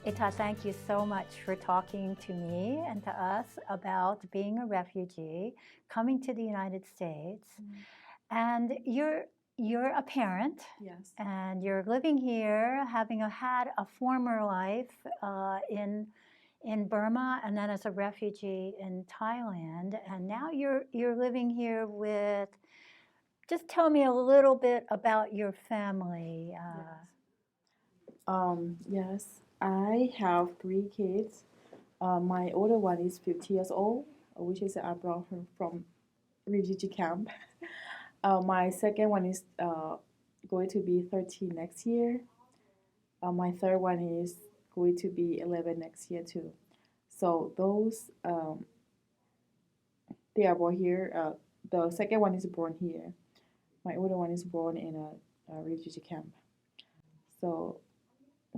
Eh Tah, thank you so much for talking to me and to us about being a refugee, coming to the United States. And you're a parent, Yes. and you're living here, having had a former life in Burma, and then as a refugee in Thailand, and now you're living here with. Just tell me a little bit about your family. Yes, I have 3 kids. My older one is 50 years old, which is I brought her from refugee camp. My second one is going to be 13 next year. My third one is going to be 11 next year too. So those they are born here. The second one is born here. My older one is born in a refugee camp. So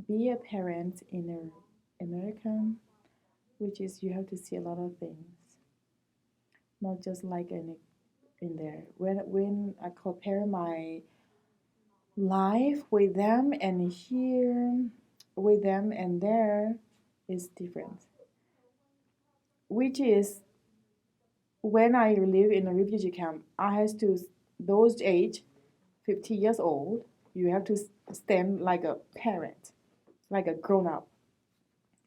be a parent in American, which is you have to see a lot of things, not just like in there. When I compare my life with them and here with them and there is different. Which is when I live in a refugee camp, I have to those age, 50 years old, you have to stand like a parent, like a grown up,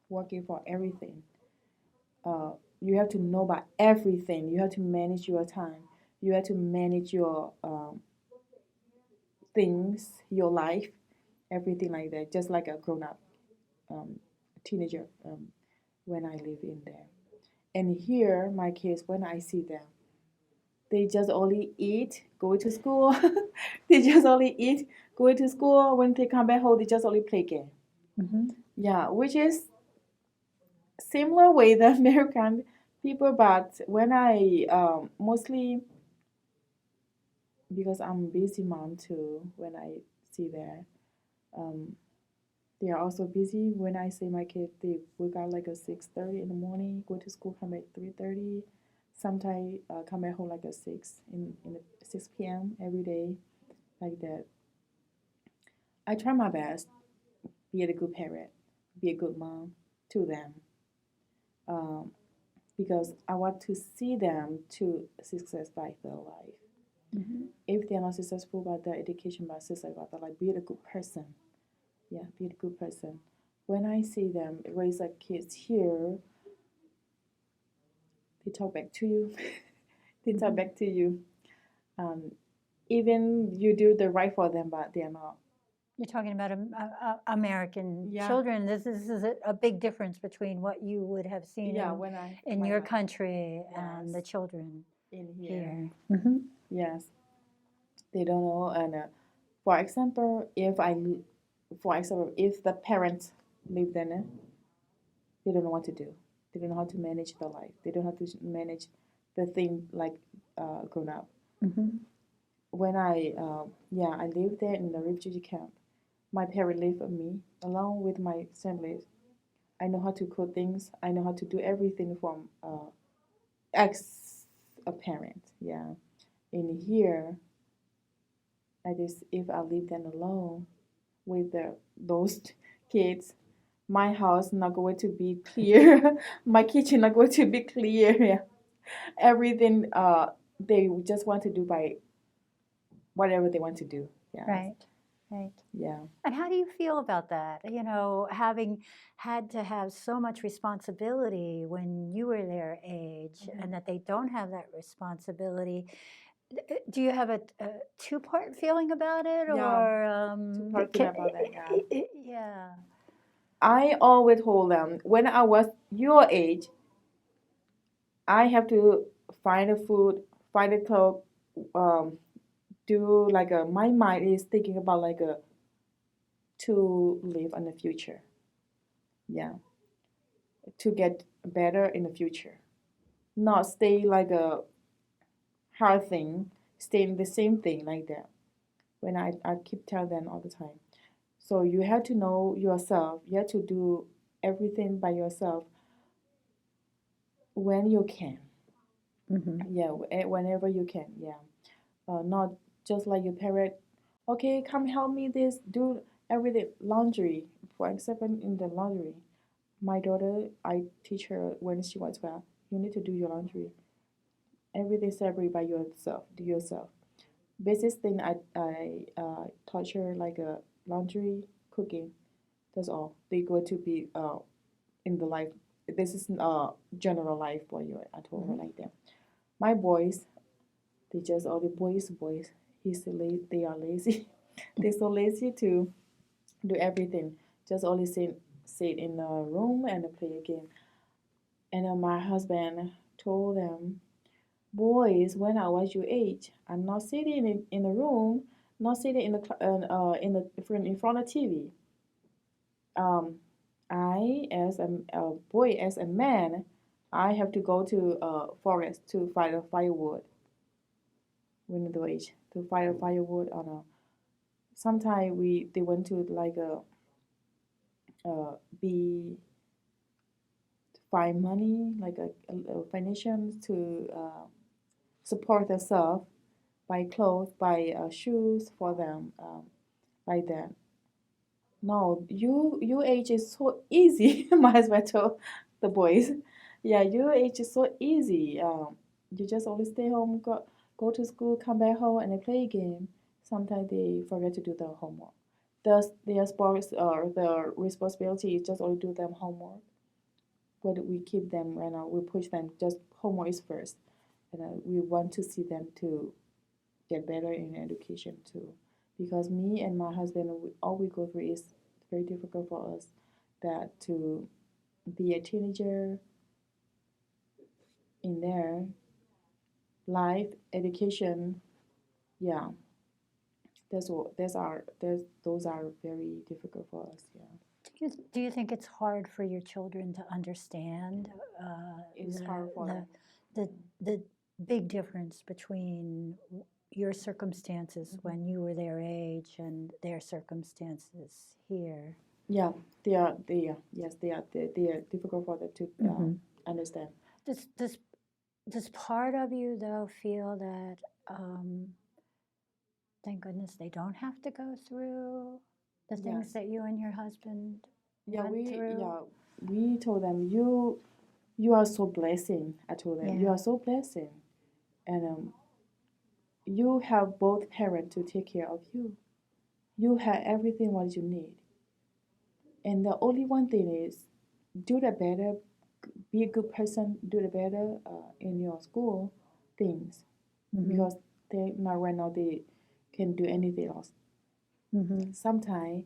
working for everything. You have to know about everything. You have to manage your time. You have to manage your things, your life, everything like that, just like a grown up teenager when I live in there. And here, my kids, when I see them, they just only eat, go to school. They just only eat, go to school. When they come back home, they just only play game. Mm-hmm. Yeah, which is similar with the American people, but when I mostly because I'm a busy mom too, when I see that um, they are also busy. When I see my kids, they wake up like at 6:30 in the morning, go to school, come back 3:30. Sometimes come back home like at 6 p.m. every day, like that. I try my best, be a good parent, be a good mom to them, um, because I want to see them to success by their life. Mm-hmm. If they're not successful by their education, by success by their life, be a good person. Yeah, be a good person. When I see them raise their kids here, they talk back to you. They talk back to you. Um, Even you do the right for them, but they are not. You're talking about American Yeah. children. This is a big difference between what you would have seen Yeah, when I in your country and Yes. the children in here. Mm-hmm. Yes, they don't know. And for example, if the parents live there, they don't know what to do. They don't know how to manage their life. They don't know how to manage the thing like grown up. Mm-hmm. When I lived there in the refugee camp. My parents live with me along with my siblings. I know how to cook things. I know how to do everything from ex a parent. Yeah. In here, I just if I leave them alone with those kids, my house not going to be clear. My kitchen not going to be clear. Yeah. Everything they just want to do by whatever they want to do. Yeah. Right. Right. Yeah. And how do you feel about that? You know, having had to have so much responsibility when you were their age, and that they don't have that responsibility. Do you have a two-part feeling about it, Yeah. or Two-part feeling about that, yeah. yeah. I always told them when I was your age, I have to find a food, find a clothes, um, do like a my mind is thinking about like a to live in the future. Yeah, to get better in the future. Not stay like a hard thing, stay in the same thing like that. When I keep telling them all the time. So you have to know yourself. You have to do everything by yourself when you can. Mm-hmm. Yeah, whenever you can. Yeah. Not just like your parent. Okay, come help me this. Do everything laundry. For example, in the laundry. My daughter, I teach her when she was 12, you need to do your laundry. Everything separate by yourself, do yourself. Basic thing I taught her like a laundry, cooking. That's all. They go to be in the life. This is general life for you. I told her like that. My boys, they just all the boys. They are lazy. They're so lazy to do everything. Just only sit in a room and play a game. And my husband told them, boys, when I was your age, I'm not sitting in a room, not sitting in front of TV. Um, I, as a boy, as a man, I have to go to forest to find a firewood. When the age to find a firewood on a. Sometimes they went to like be to find money like a financial to support themselves, buy clothes, buy shoes for them, like that. No, your age is so easy. Might as well tell the boys. Yeah, your age is so easy. You just only stay home, go to school, come back home, and they play a game. Sometimes they forget to do their homework. Thus, their sports or their responsibility is just only do them homework. But we keep them and we push them. Just homework is first, and we want to see them to get better in education too. Because me and my husband, all we go through is very difficult for us. That to be a teenager in their life, education, yeah, those are very difficult for us. Yeah, Do you think it's hard for your children to understand it's hard for them. the big difference between your circumstances when you were their age and their circumstances here? Yeah, yes, they are difficult for them to understand. Does part of you though feel that thank goodness they don't have to go through the things Yes. that you and your husband Yeah, went through? we told them you are so blessing. I told them you Yeah. are so blessing, and you have both parents to take care of you. You have everything what you need, and the only one thing is do the better, be a good person, do the better in your school things because they now right now they can do anything else. Sometimes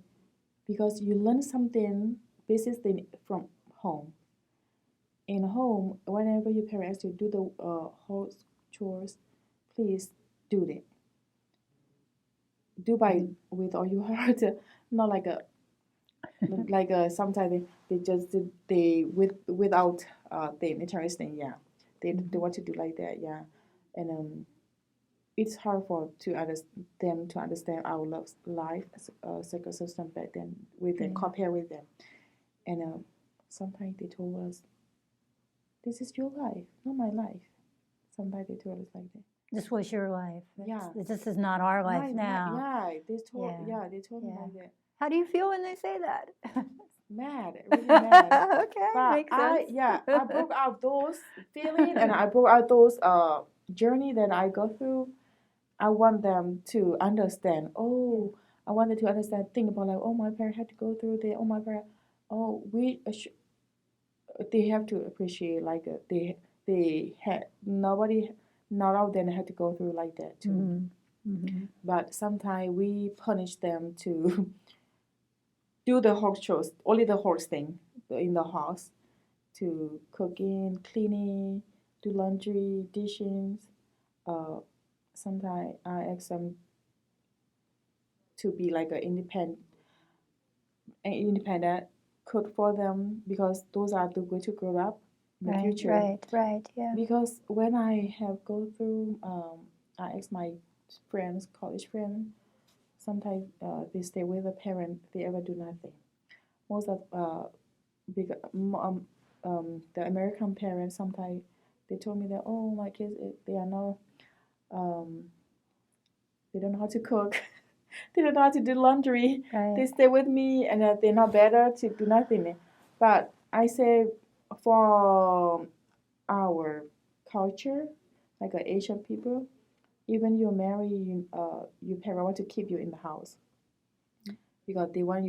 because you learn something basic thing from home. In home, whenever your parents to do the house chores, please do it. Do by with all your heart, not like a sometimes they just they without the interesting. Yeah, they want to do like that. Yeah, and it's hard for them to understand our life circle system back then with them compare with them, and sometimes they told us this is your life, not my life. Sometimes they told us like that. This was your life. Yeah. This is not our life now. Yeah, they told me like that. How do you feel when they say that? Mad, really mad. Okay, But makes sense. I broke out those feelings and I broke out those journey that I go through. I want them to understand. Oh, I wanted to understand. Think about like, oh, my parents had to go through that. Oh, my parents. Oh, they have to appreciate like they had nobody, not all of them had to go through like that too. But sometimes we punish them to do the hard chores, only the hard thing in the house, to cooking, cleaning, do laundry, dishes. Sometimes I ask them to be like an independent cook for them because those are the way to grow up in the future. Right, yeah. Because when I have go through, I ask my friends, college friends, sometimes they stay with a parent, they ever do nothing. Most of big, the American parents sometimes they told me that oh my kids they are not they don't know how to cook. They don't know how to do laundry. They stay with me and they're not better to do nothing. But I say for our culture, like Asian people, even you marry, your parents want to keep you in the house because they want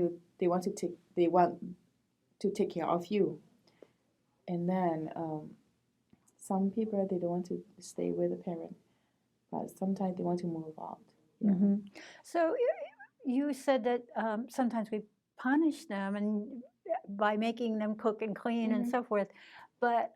to take care of you. And then some people they don't want to stay with the parent, but sometimes they want to move out. Yeah. So you said that sometimes we punish them and by making them cook and clean and so forth, but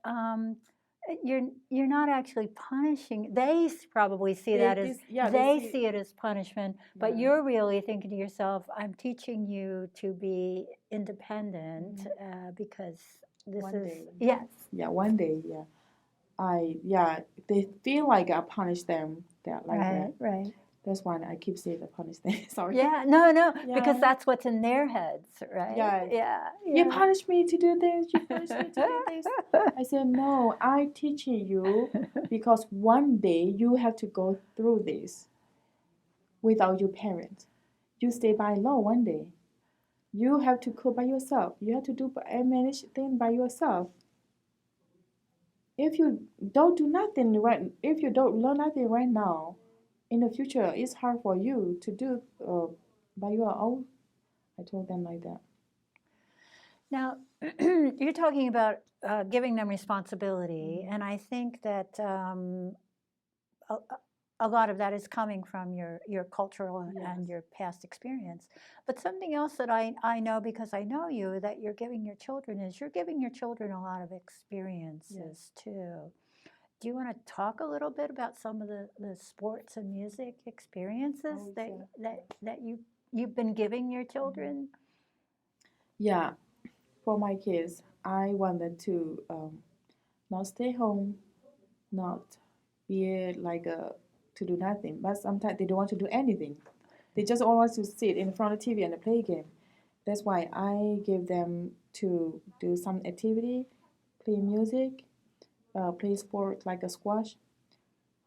you're not actually punishing. They probably see that as they see it as punishment, but you're really thinking to yourself, "I'm teaching you to be independent because this One is day. yes." Yeah, one day. Yeah, they feel like I punish them. That like that. Right. That's why I keep saying I punish them. Sorry. Yeah, no, because Yeah. that's what's in their heads, right? Yeah. You punish me to do this. You punish me to do this. I said no. I teaching you because one day you have to go through this without your parents. You stay by law one day. You have to cook by yourself. You have to do and manage things by yourself. If you don't do nothing right, if you don't learn nothing right now, in the future it's hard for you to do by your own. I told them like that. Now, you're talking about giving them responsibility, and I think that a, a lot of that is coming from your cultural and your past experience. But something else that I know because I know you that you're giving your children is you're giving your children a lot of experiences too. Do you want to talk a little bit about some of the sports and music experiences that you've been giving your children? Yeah, for my kids, I want them to not stay home, not be like to do nothing. But sometimes they don't want to do anything. They just all want to sit in front of the TV and play a game. That's why I give them to do some activity, play music, play sport like a squash.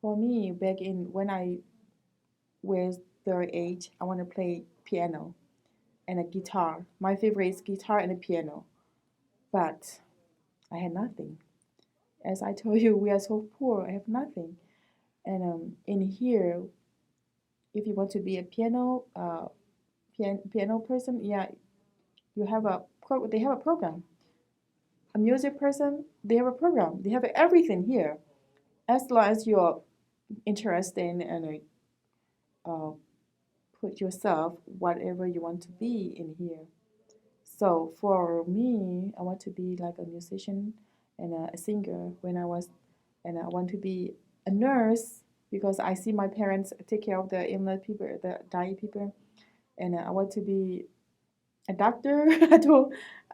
For me, back in when I was their age, I want to play piano and a guitar. My favorite is guitar and a piano. But I had nothing. As I told you, we are so poor. I have nothing. And in here, if you want to be a piano person, yeah, you have they have a program. A music person, they have a program. They have everything here. As long as you're interested and uh, put yourself whatever you want to be in here. So for me, I want to be like a musician and a singer when I was, and I want to be a nurse because I see my parents take care of the illness people, the dying people, and I want to be a doctor.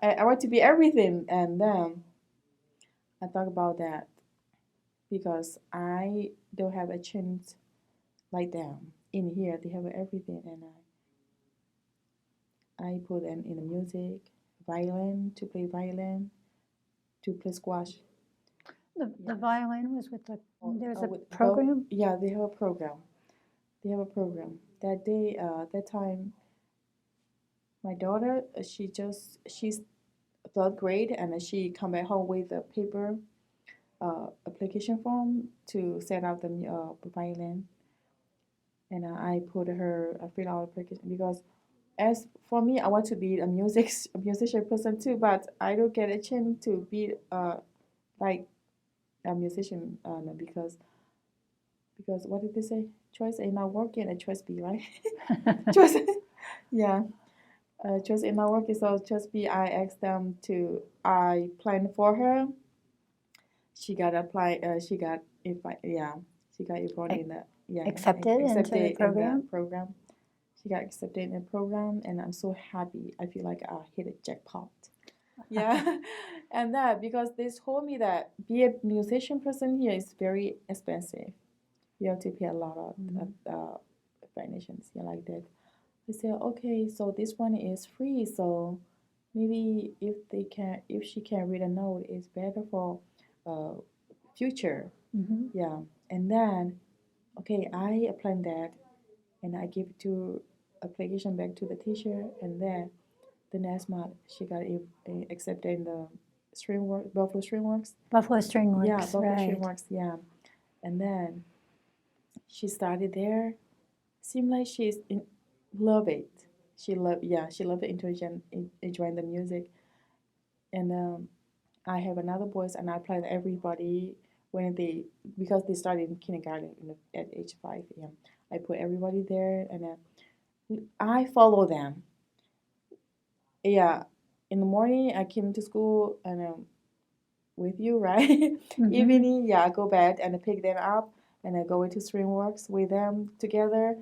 I want to be everything, and then I thought about that because I don't have a chance like them in here. They have everything, and I put them in the music, violin to play violin, to play squash. The violin was with there's a With program? Yeah, they have a program. They have a program. That day, that time, my daughter, she's third grade, and she come back home with a paper application form to set up the violin, and I put her fill out application because as for me, I want to be a musician person too, but I don't get a chance to be like a musician no, because what did they say? Choice ain't not working, a choice be right. choice, yeah. Choice ain't not working, so choice be. I asked them to. I planned for her. She got apply. She got invite. Yeah, she got involved in the accepted into the program. In the program. She got accepted in the program, and I'm so happy. I feel like I hit a jackpot. Yeah, and that because they told me that be a musician person here is very expensive. You have to pay a lot of financials, yeah, like that. I said, okay, so this one is free, so maybe if she can read a note, it's better for uh, future. Yeah, and then okay, I applied that, and I give to application back to the teacher, and then the next month she got accepted in the Buffalo String Works. Buffalo String Works, Yeah, Buffalo String right. Works. Yeah, and then she started there. Seemed like love it. She loved enjoying the music. And I have another boys, and I play everybody when they because they started in kindergarten at age 5. Yeah, I put everybody there, and I follow them. Yeah, in the morning I came to school and with you, right? Mhm. Evening, yeah, I go bed and I pick them up and I go into Streamworks with them together.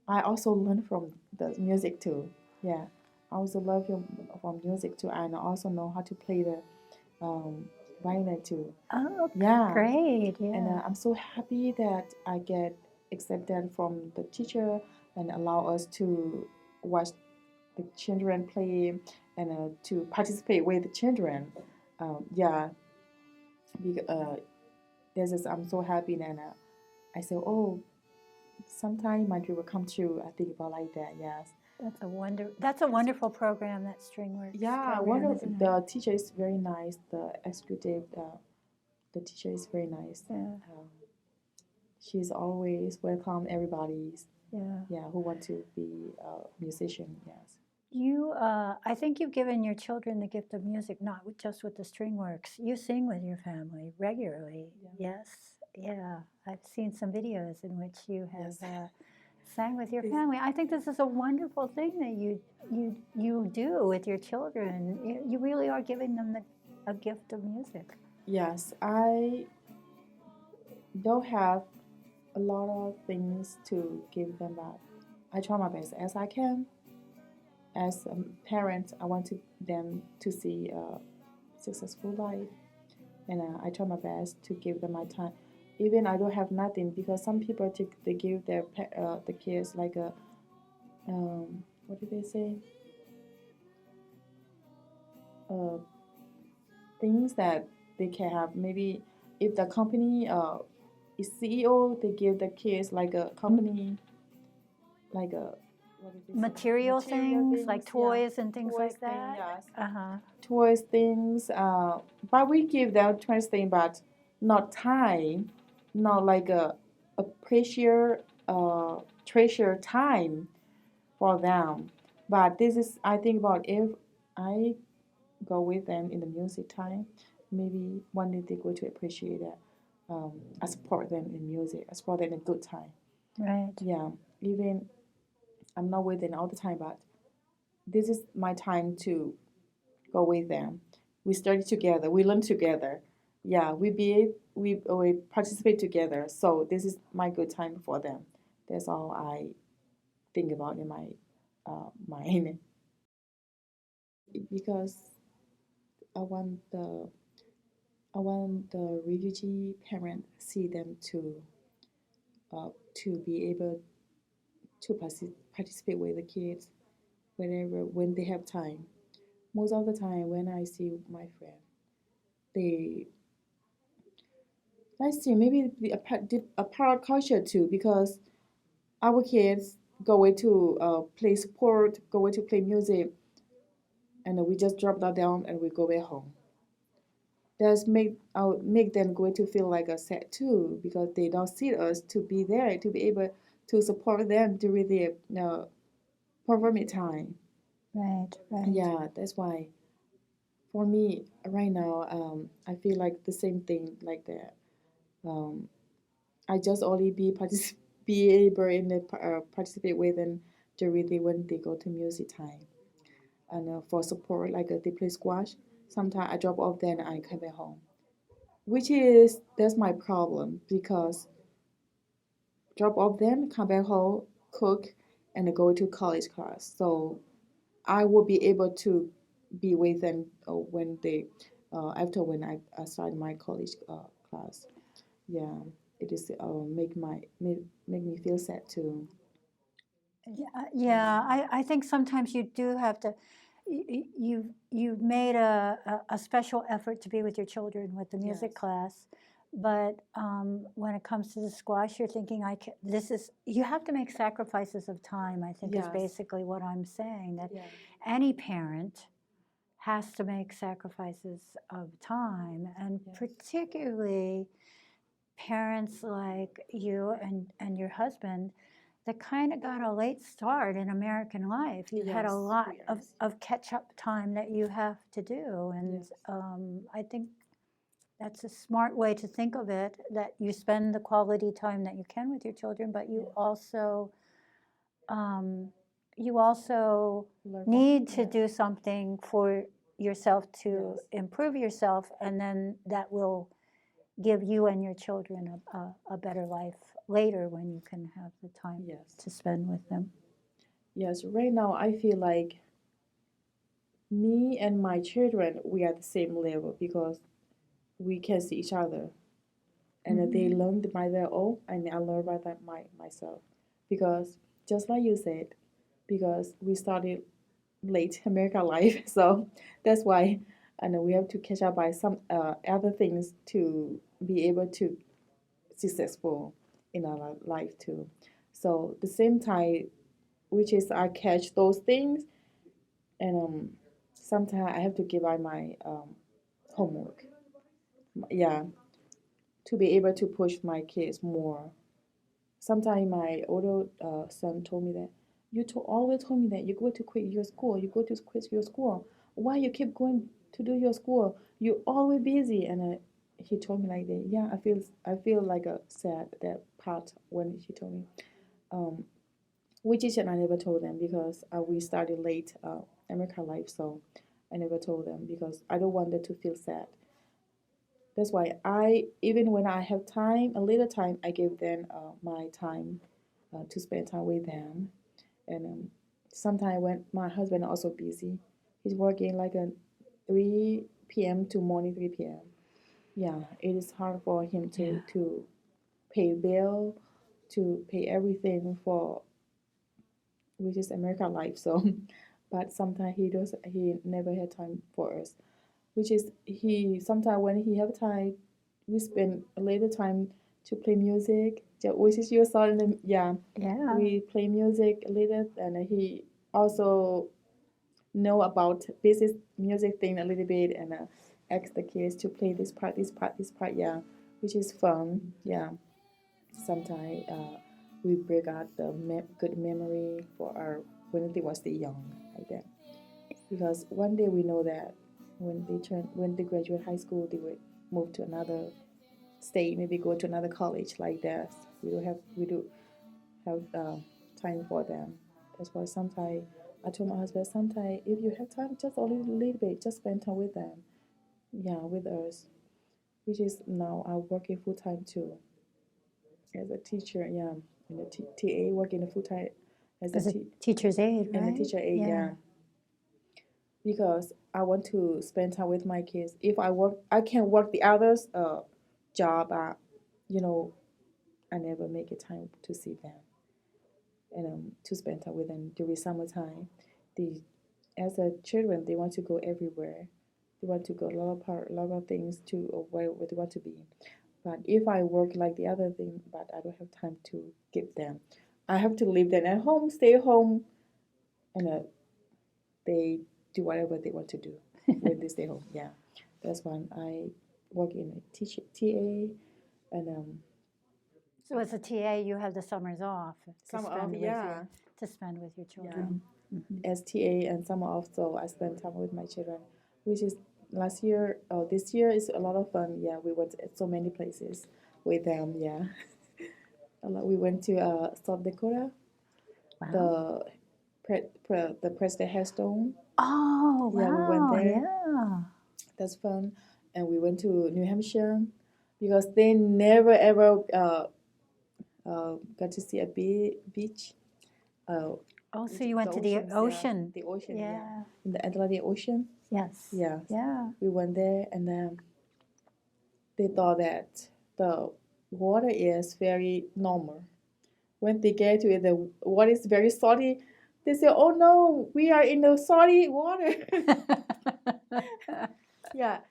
I also learn from the music too. Yeah, I also love from music too, and I also know how to play the violin too. Oh, Yeah, great. and Yeah. I'm so happy that I get accepted from the teacher and allow us to watch the children play and to participate with the children. Yeah, I'm so happy and I say, oh, sometime my dream will come true. I think about like that. Yes. That's a wonderful program, that Stringworks Yeah, program, isn't it? the teacher is very nice. The executive, the teacher is very nice. Yeah. She's always welcome everybody's. Yeah. Who want to be a musician. Yes. I think you've given your children the gift of music, not just with the Stringworks. You sing with your family regularly. Yeah. Yes. Yeah. I've seen some videos in which you have Yes. sang with your This- family. I think this is a wonderful thing that you do with your children. You really are giving them a gift of music. Yes, I don't have a lot of things to give them back. I try my best as I can. As a parent, I want them to see a successful life, and I try my best to give them my time. Even I don't have nothing because some people they give the kids like a what did they say? Uh, things that they can have. Maybe if the company is CEO, they give the kids like a company like a what did they say? Material things like yeah. toys and things Toys like thing, that. yes. Uh-huh. Toys things. But we give them toys thing, but not time, not like a treasure time for them. But this is I think about if I go with them in the music time, maybe one day they're going to appreciate that. I support them in music. I support them in a good time. Right. Yeah, even I'm not with them all the time, but this is my time to go with them. We study together. We learn together. Yeah, we participate together. So this is my good time for them. That's all I think about in my mind because I want the refugee parent see them to be able to participate with the kids whenever when they have time. Most of the time when I see my friend, they let's see maybe a part culture too because our kids go away to play sport, go away to play music, and we just drop that down and we go back home. That's make them going to feel like a sad too because they don't see us to be there to be able to support them during their performance time. Right. Yeah, that's why for me right now I feel like the same thing like that. Um, I just only be able in the participate with them during when they go to music time and for support like they play squash. Sometimes I drop off then I come back home, which is that's my problem because drop off them, come back home, cook, and go to college class. So I will be able to be with them when they after when I start my college class. Yeah, it is make me feel sad too. Yeah, I think sometimes you do have to, you've made a special effort to be with your children with the music Yes. class, but when it comes to the squash, you're thinking, you have to make sacrifices of time, I think is Yes. basically what I'm saying, that Yeah. any parent has to make sacrifices of time, and Yes. particularly parents like you and your husband that kind of got a late start in American life. You've had a Yes, lot yes. of catch-up time that you have to do, and Yes. I think that's a smart way to think of it, that you spend the quality time that you can with your children, but you Yeah. also you also Learn need to yeah. do something for yourself to Yes. improve yourself, and then that will give you and your children a better life later when you can have the time Yes. to spend with them. Yes. Right now, I feel like me and my children, we are at the same level because we can see each other, and they learn by their own, and I learn by myself. Because just like you said, because we started late American life, so that's why, and we have to catch up by some other things to be able to successful in our life too. So the same time, which is I catch those things, and sometimes I have to give out my homework. Yeah, to be able to push my kids more. Sometimes my older son told me that always told me that you go to quit your school, you go to quit your school. Why you keep going to do your school? You're always busy. And he told me like that. Yeah, I feel like a sad that part when he told me. Um, which is I never told them because we started late American life, so I never told them because I don't want them to feel sad. That's why I, even when I have time, a little time, I give them my time to spend time with them. And sometimes when my husband also busy, he's working like a 3 p.m. to morning 3 p.m. Yeah, it is hard for him to pay bill, to pay everything for which is American life. So, but sometimes he never had time for us, which is he sometimes when he have time, we spend a little time to play music. Which is your son, yeah. Yeah. We play music a little, and he also know about business music thing a little bit, and ask the kids to play this part, this part, this part, yeah, which is fun, yeah. Sometimes we bring out the good memory for our when they was still young, like that. Because one day we know that when they graduate high school, they will move to another state, maybe go to another college like that. We do have time for them. That's why sometimes I told my husband, sometimes if you have time, just a little bit, just spend time with them. Yeah, with us. Which is now I'm working full time too as a teacher. Yeah, in the TA working full time as As a a teacher's aide, in the right? teacher aide. Yeah. Because I want to spend time with my kids. If I can work the others job. You know, I never make a time to see them and to spend time with them during summertime. The as a children, they want to go everywhere. They want to go a lot of things to where they want to be. But if I work like the other thing, but I don't have time to give them, I have to leave them at home, stay home, and they do whatever they want to do when they stay home. Yeah, that's when I work in a TA, and So as a TA, you have the summers off some of yeah, to spend with your yeah, children. as TA and summer off, so I spend time with my children, which is last year. This year is a lot of fun. Yeah, we went so many places with them. Yeah, we went to South Dakota, Wow. the the President Headstone. Oh, Yeah, we went wow, there. yeah. That's fun. And we went to New Hampshire because they never ever got to see a beach. Oh, so you went to the oceans, ocean. the ocean, yeah, Yeah. in the Atlantic Ocean. Yes. Yeah, Yeah. we went there, and they thought that the water is very normal. When they get to it, the water is very salty. They say, "Oh no, we are in the salty water." Yeah,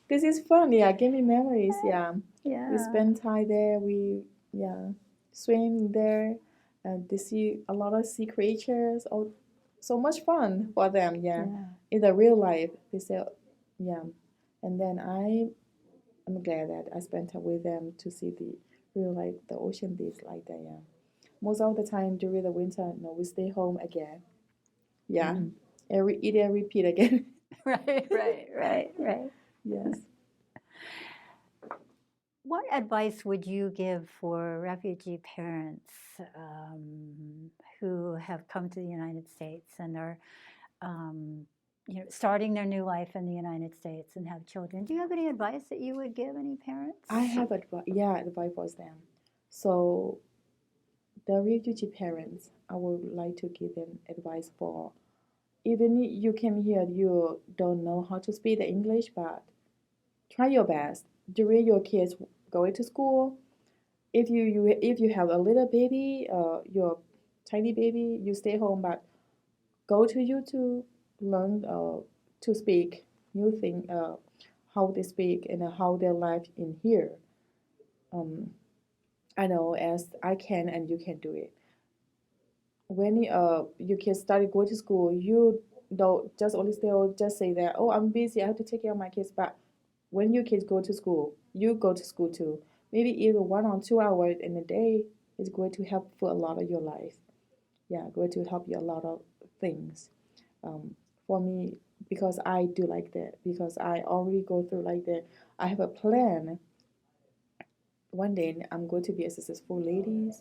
this is fun. Yeah, give me memories. Yeah, we Yeah. spend time there. We swim there, and they see a lot of sea creatures. Oh, so much fun for them. Yeah, Yeah. in the real life, they say, yeah. And then I'm glad that I spent time with them to see the real life, the ocean beach like that. Yeah, most of the time during the winter, no, we stay home again. Yeah, Mhm. eat and repeat again. Right. Yes. What advice would you give for refugee parents who have come to the United States and are, um, starting their new life in the United States and have children? Do you have any advice that you would give any parents? I have advice for them. So the refugee parents, I would like to give them advice for even you came here, you don't know how to speak the English, but try your best during your kids going to school. If you have a little baby, your tiny baby, you stay home, but go to YouTube, learn to speak new thing, how they speak and how they live in here. Um, I know as I can and you can do it. When your kids started going to school, you don't just only still just say that, oh, I'm busy, I have to take care of my kids. But when your kids go to school, you go to school too. Maybe even 1 or 2 hours in a day is going to help for a lot of your life. Yeah, going to help you a lot of things. For me, because I do like that, because I already go through like that. I have a plan. One day I'm going to be a successful lady,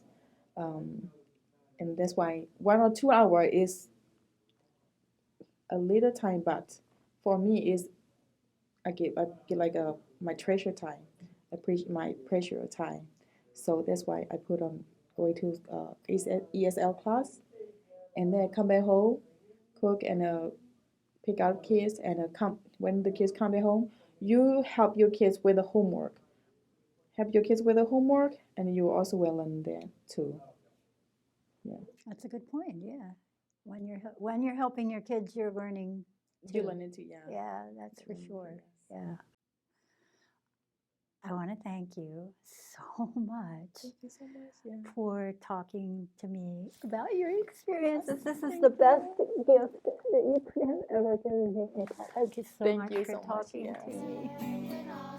um, and that's why 1 or 2 hour is a little time, but for me is I give like a my treasure time, my pressure time. So that's why I put on going to ESL class, and then come back home, cook and pick out kids, and come when the kids come back home, you help your kids with the homework. Help your kids with the homework, and you also will learn there too. Yeah, That's a good point. Yeah. When you're helping your kids, you're learning you too. learn it too. Yeah, Yeah, that's for learn it too. sure. Yes. Yeah. I want to thank you so much Thank you so much. Yeah. for talking to me about your experiences. This is Thank the best you. gift that you could have ever given me. Thank you so Thank much you for so much. talking to Yes. me.